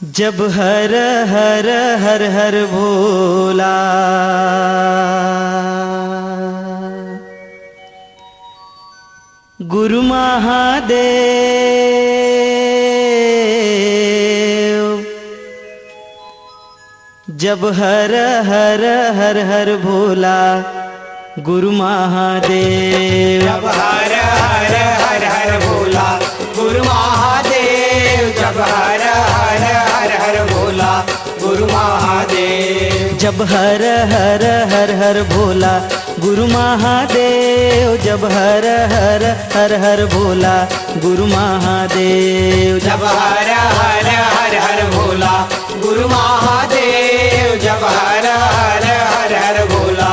जब हर हर हर हर भोला गुरु महादेव, जब हर हर हर हर भोला गुरु महादेव, जब हर हर हर हर भोला गुरु महादेव, जब हर हर हर हर भोला गुरु महादेव, जब हर हर हर हर भोला गुरु महादेव, जब हर हर हर हर भोला गुरु महादेव, जब हर हर हर हर भोला गुरु महादेव, जब हर हर हर हर भोला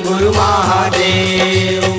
गुरु महादेव।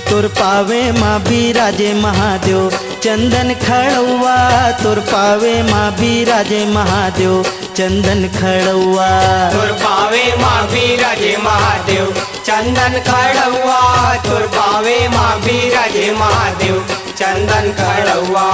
तोर पावे माँ बिराजे महादेव चंदन खड़ुआ, तोर पावे माँ बिराजे महादेव चंदन खड़ुआ, तुर पावे माँ बिराजे महादेव चंदन खड़ुआ, तुर पावे माँ बिराजे महादेव चंदन खड़ुआ,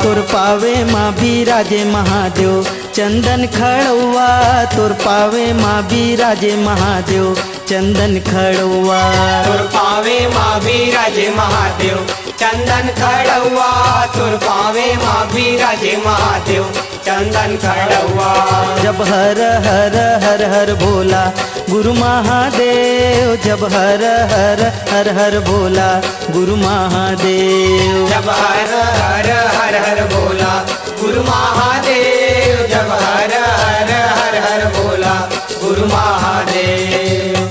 तोर पावे माँ बिराजे महादेव चंदन खड़ुआ, तोर पावे माँ बिराजे महादेव चंदन खड़ुआ, तुर पावे माँ बिराजे महादेव चंदन खड़ुआ, तुर पावे माँ बिराजे महादेव चंदन खड़ुआ, जब हर हर हर हर भोला गुरु महादेव, जब हर हर हर हर भोला गुरु महादेव, जब हर हर हर हर भोला गुरु महादेव, जब हर हर हर हर भोला गुरु महादेव।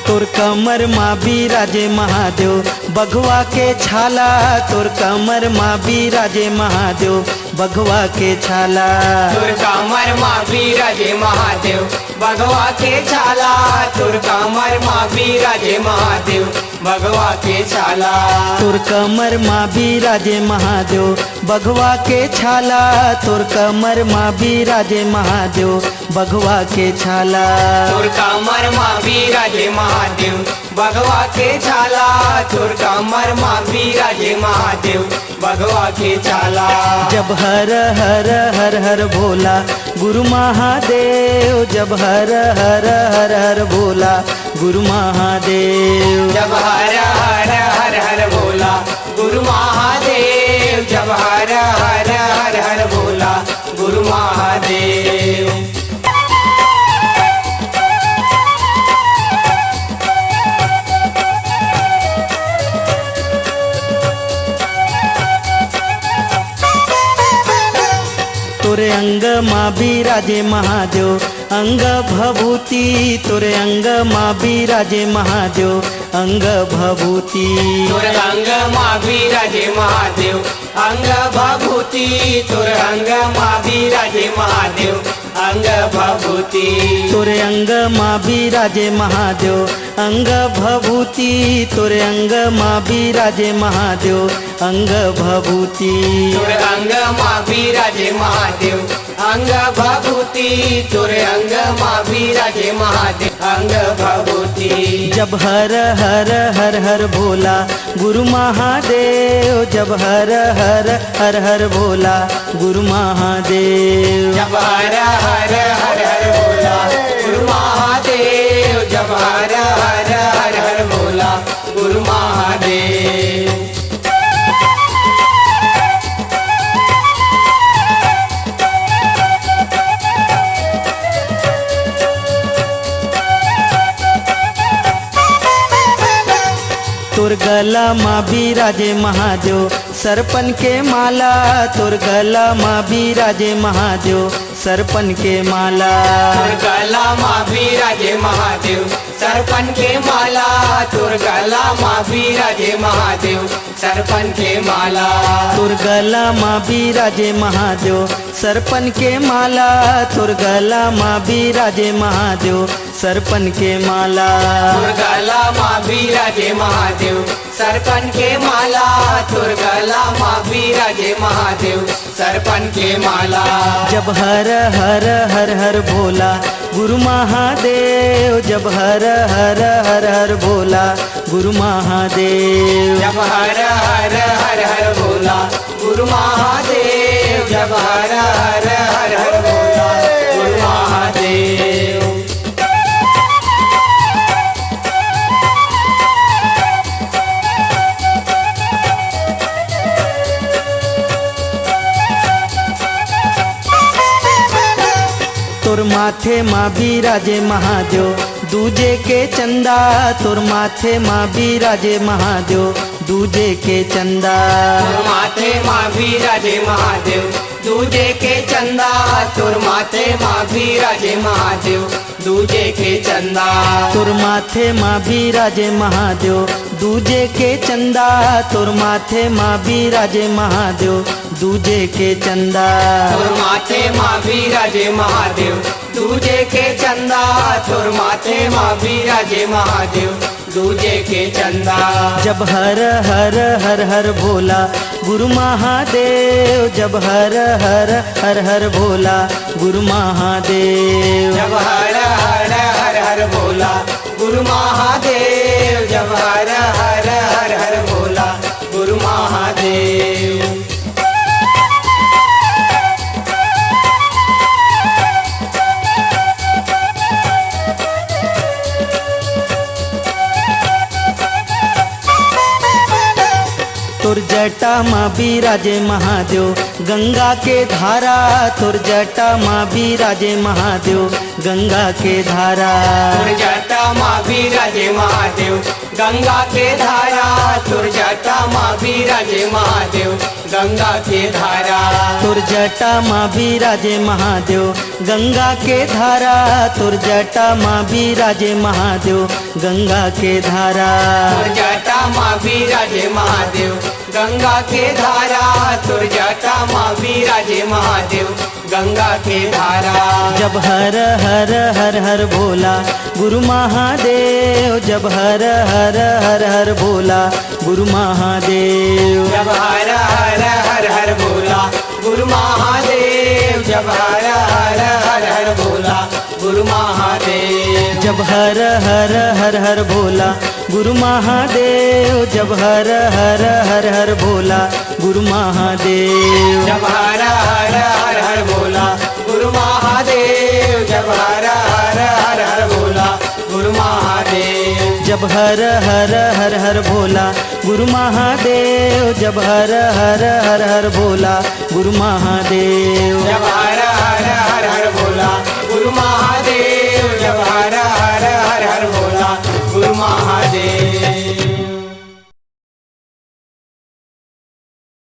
तोर कमर माँ बिराजे महादेव बघवा के छाला, तोर कमर माँ बिराजे महादेव बघवा के छाला, तुर कमर माँ बिराजे महादेव भगवा के छाला, तुर कमर माँ बिराजे महादेव भगवा के छाला, तोर कमर माँ बिराजे महादेव बघवा के छाला, तोर कमर माँ बिराजे महादेव बघवा के छाला, तुर कमर माँ बिराजे महादेव भगवा के छाला, तुर कमर माँ बिराजे महादेव भगवा के छाला, जब हर हर हर हर भोला गुरु महादेव, जब हर हर हर हर भोला गुरु महादेव, जब हर हर हर हर भोला गुरु महादेव, जब हर हर हर हर भोला गुरु महादेव। तोरे अंग माँ बिराजे महादेव अंग भभूति, तोरे अंग माँ बिराजे महादेव अंग भभूति, तुर अंग माँ बिराजे महादेव अंग भभूति, तुर अंग माँ बिराजे महादेव अंग भभूति, तोरे अंग माँ बिराजे महादेव अंग भभूति, तोरे अंग माँ बिराजे महादेव अंग भभूति, तुर अंग माँ बिराजे महादेव अंग भभूति, तुर अंग माँ बिराजे महादेव अंग भभूति, जब हर हर हर हर भोला गुरु महादेव, जब हर हर हर हर भोला गुरु महादेव, जब हर हर हर हर भोला गुरु महादेव, जब हर हर हर हर भोला गुरु महादेव। तोर गला माँ बिराजे महादेव सरपन के माला, तोर गला माँ बिराजे महादेव सरपन के माला, तुर गला माँ बिराजे महादेव सरपन के माला, तुर गला माँ बिराजे महादेव सरपन के माला, तुर गला माँ बिराजे महादेव सरपन के माला तोर गला माँ बिराजे महादेव सरपन के माला तोर गला माँ बिराजे महादेव सरपन के माला तोर गला माँ बिराजे महादेव सरपन के माला जब हर हर हर हर भोला गुरु महादेव जब हर हर हर हर भोला गुरु महादेव जब हर हर हर हर भोला गुरु महादेव जब हर हर हर हर भोला गुरु महादेव तोर माथे माँ बिराजे महादेव दूजे के चंदा तोर माथे माँ बिराजे महादेव दूजे के चंदा तोर माथे माँ बिराजे महादेव दूजे के चंदा तोर माथे माँ बिराजे महादेव दूजे के चंदा तोर माथे माँ बिराजे महादेव दूजे के चंदा तोर माथे माँ बिराजे महादेव दूजे के चंदा तोर माथे माँ बिराजे महादेव दूजे के चंदा तोर माथे माँ बिराजे महादेव दूजे के चंदा जब हर हर हर हर भोला गुरु महादेव जब हर हर हर हर भोला गुरु महादेव जब हर हर हर हर भोला गुरु महादेव जब हर हर हर हर भोला गुरु महादेव तोर जटा माँ बिराजे महादेव गंगा के धारा तोर जटा माँ बिराजे महादेव गंगा के धारा तोर जटा माँ बिराजे महादेव गंगा के धारा तोर जटा माँ बिराजे महादेव गंगा के धारा तोर जटा माँ बिराजे महादेव गंगा के धारा तोर जटा माँ बिराजे महादेव गंगा के धारा तोर जटा माँ बिराजे महादेव गंगा के धारा तोर जटा माँ बिराजे महादेव गंगा के धारा जब हर हर हर हर भोला गुरु महादेव जब हर हर हर हर भोला गुरु महादेव जब हर हर हर हर भोला गुरु महादेव जब हर हर हर हर भोला गुरु महादेव जब हर हर हर हर भोला गुरु महादेव जब हर हर हर हर भोला गुरु महादेव जब हर हर हर हर भोला गुरु महादेव जब हर हर हर हर भोला गुरु महादेव जब हर हर हर हर भोला गुरु महादेव जब हर हर हर हर भोला गुरु महादेव जब हर हर हर हर भोला गुरु महादेव जब हर हर हर हर भोला गुरु महादेव